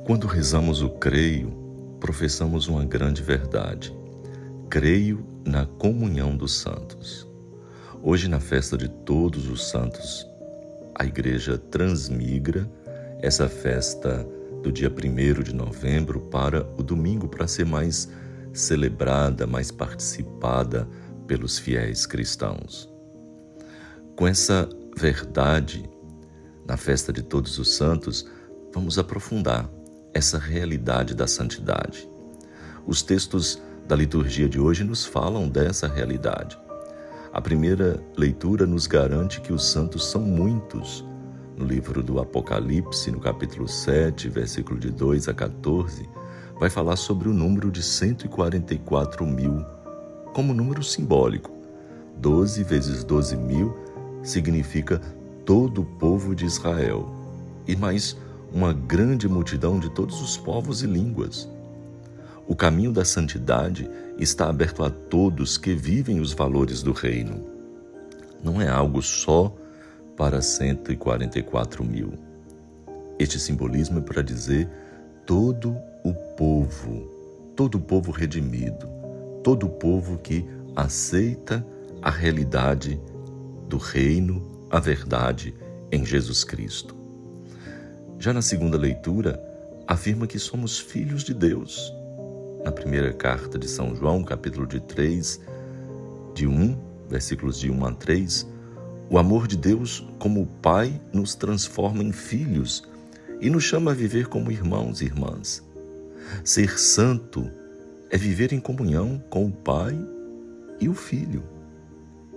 Quando rezamos o creio, professamos uma grande verdade. Creio na comunhão dos santos. Hoje, na festa de todos os santos, a Igreja transmigra essa festa do dia 1º de novembro para o domingo, para ser mais celebrada, mais participada pelos fiéis cristãos. Com essa verdade, na festa de todos os santos, vamos aprofundar essa realidade da santidade. Os textos da liturgia de hoje nos falam dessa realidade. A primeira leitura nos garante que os santos são muitos. No livro do Apocalipse, no capítulo 7, versículo de 2 a 14, vai falar sobre o número de 144 mil, como número simbólico. 12 vezes 12 mil significa todo o povo de Israel, e mais uma grande multidão de todos os povos e línguas. O caminho da santidade está aberto a todos que vivem os valores do reino. Não é algo só para 144 mil. Este simbolismo é para dizer todo o povo redimido, todo o povo que aceita a realidade do reino, a verdade em Jesus Cristo. Já na segunda leitura, afirma que somos filhos de Deus. Na primeira carta de São João, capítulo 3, versículos de 1 a 3, o amor de Deus como Pai nos transforma em filhos e nos chama a viver como irmãos e irmãs. Ser santo é viver em comunhão com o Pai e o Filho,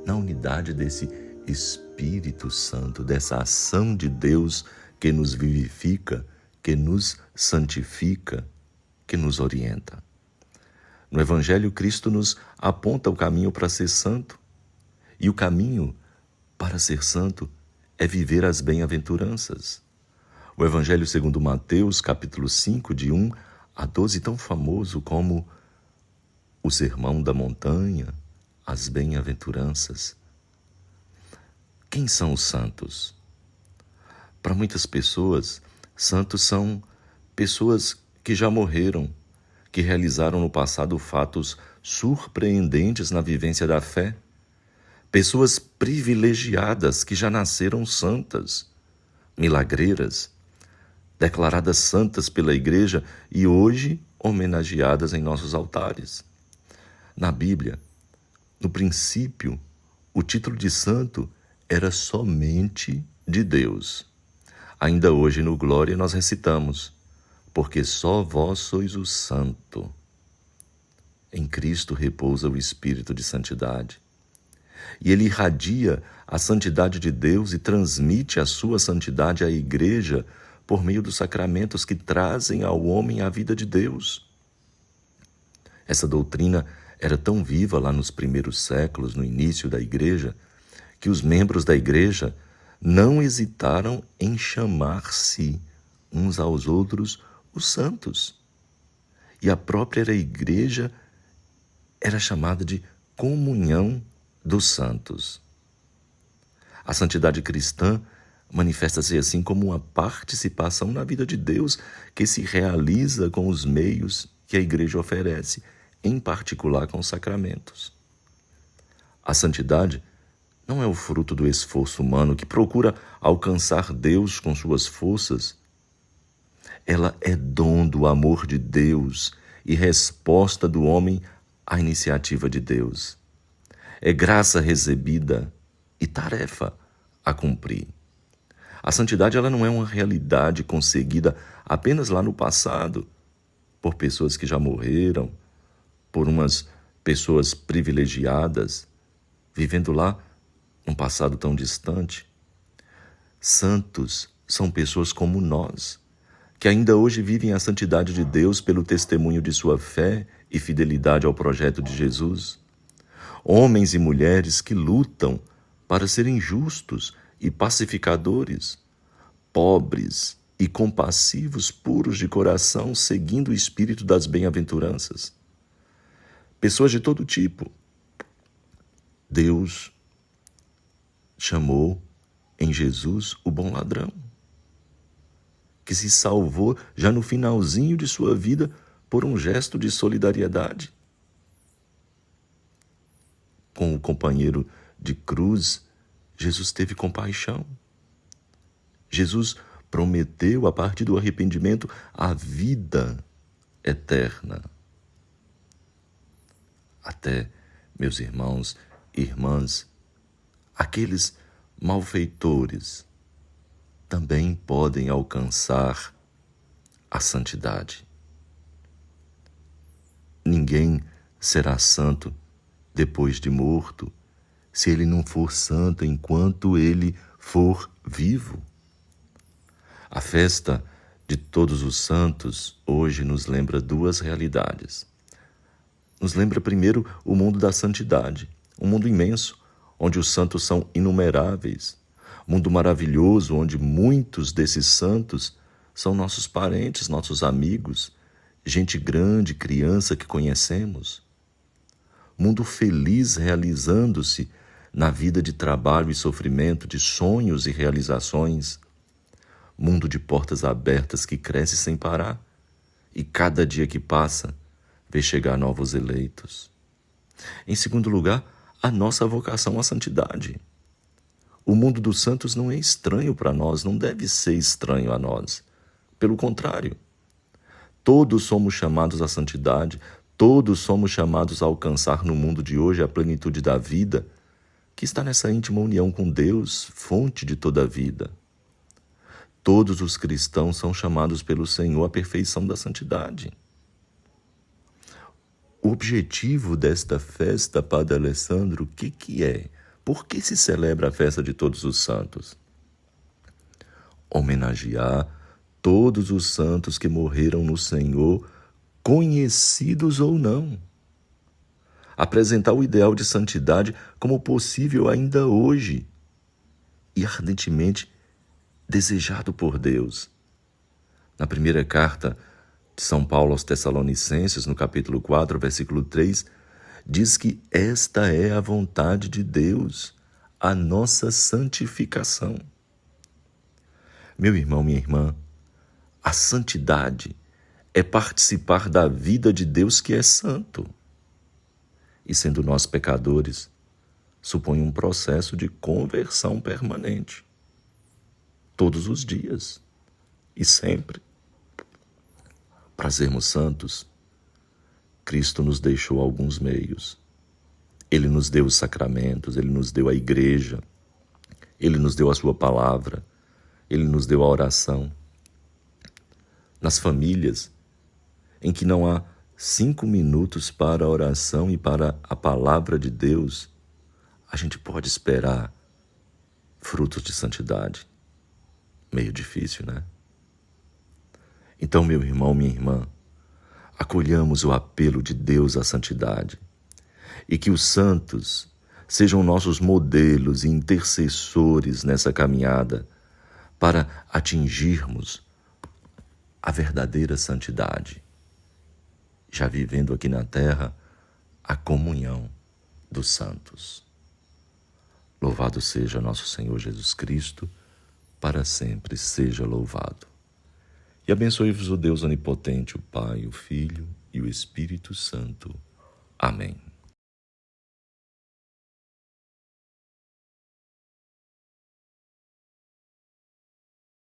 na unidade desse Espírito Santo, dessa ação de Deus que nos vivifica, que nos santifica, que nos orienta. No Evangelho, Cristo nos aponta o caminho para ser santo. E o caminho para ser santo é viver as bem-aventuranças. O Evangelho segundo Mateus, capítulo 5, de 1 a 12, tão famoso como o Sermão da Montanha, as bem-aventuranças. Quem são os santos? Para muitas pessoas, santos são pessoas que já morreram, que realizaram no passado fatos surpreendentes na vivência da fé. Pessoas privilegiadas que já nasceram santas, milagreiras, declaradas santas pela Igreja e hoje homenageadas em nossos altares. Na Bíblia, no princípio, o título de santo era somente de Deus. Ainda hoje no Glória nós recitamos: porque só vós sois o santo. Em Cristo repousa o Espírito de santidade. E ele irradia a santidade de Deus e transmite a sua santidade à Igreja por meio dos sacramentos que trazem ao homem a vida de Deus. Essa doutrina era tão viva lá nos primeiros séculos, no início da Igreja, que os membros da Igreja não hesitaram em chamar-se uns aos outros os santos. E a própria Igreja era chamada de comunhão dos santos. A santidade cristã manifesta-se assim como uma participação na vida de Deus que se realiza com os meios que a Igreja oferece, em particular com os sacramentos. A santidade não é o fruto do esforço humano que procura alcançar Deus com suas forças. Ela é dom do amor de Deus e resposta do homem à iniciativa de Deus. É graça recebida e tarefa a cumprir. A santidade ela não é uma realidade conseguida apenas lá no passado, por pessoas que já morreram, por umas pessoas privilegiadas, vivendo lá num passado tão distante. Santos são pessoas como nós, que ainda hoje vivem a santidade de Deus pelo testemunho de sua fé e fidelidade ao projeto de Jesus. Homens e mulheres que lutam para serem justos e pacificadores, pobres e compassivos, puros de coração, seguindo o espírito das bem-aventuranças. Pessoas de todo tipo. Deus chamou em Jesus o bom ladrão. que se salvou já no finalzinho de sua vida por um gesto de solidariedade. Com o companheiro de cruz, Jesus teve compaixão. Jesus prometeu, a partir do arrependimento, a vida eterna. Até, meus irmãos e irmãs, aqueles malfeitores também podem alcançar a santidade. Ninguém será santo depois de morto, se ele não for santo enquanto ele for vivo. A festa de Todos os Santos hoje nos lembra duas realidades. Nos lembra primeiro o mundo da santidade, um mundo imenso, onde os santos são inumeráveis, mundo maravilhoso onde muitos desses santos são nossos parentes, nossos amigos, gente grande, criança que conhecemos. Mundo feliz realizando-se na vida de trabalho e sofrimento, de sonhos e realizações. Mundo de portas abertas que cresce sem parar e cada dia que passa vê chegar novos eleitos. Em segundo lugar, a nossa vocação à santidade. O mundo dos santos não é estranho para nós, não deve ser estranho a nós. Pelo contrário, todos somos chamados à santidade, todos somos chamados a alcançar no mundo de hoje a plenitude da vida, que está nessa íntima união com Deus, fonte de toda a vida. Todos os cristãos são chamados pelo Senhor à perfeição da santidade. O objetivo desta festa, Padre Alessandro, o que é? Por que se celebra a festa de Todos os Santos? Homenagear todos os santos que morreram no Senhor, conhecidos ou não. Apresentar o ideal de santidade como possível ainda hoje e ardentemente desejado por Deus. Na primeira carta de São Paulo aos Tessalonicenses, no capítulo 4, versículo 3, diz que esta é a vontade de Deus, a nossa santificação. Meu irmão, minha irmã, a santidade é participar da vida de Deus que é santo. E sendo nós pecadores, supõe um processo de conversão permanente. Todos os dias e sempre. Para sermos santos, Cristo nos deixou alguns meios. Ele nos deu os sacramentos, Ele nos deu a igreja, Ele nos deu a sua palavra, Ele nos deu a oração. Nas famílias em que não há 5 minutos para a oração e para a palavra de Deus, a gente pode esperar frutos de santidade. Meio difícil, né? Então, meu irmão, minha irmã, acolhamos o apelo de Deus à santidade e que os santos sejam nossos modelos e intercessores nessa caminhada para atingirmos a verdadeira santidade, já vivendo aqui na terra a comunhão dos santos. Louvado seja nosso Senhor Jesus Cristo, para sempre seja louvado. E abençoe-vos o Deus onipotente, o Pai, o Filho e o Espírito Santo. Amém.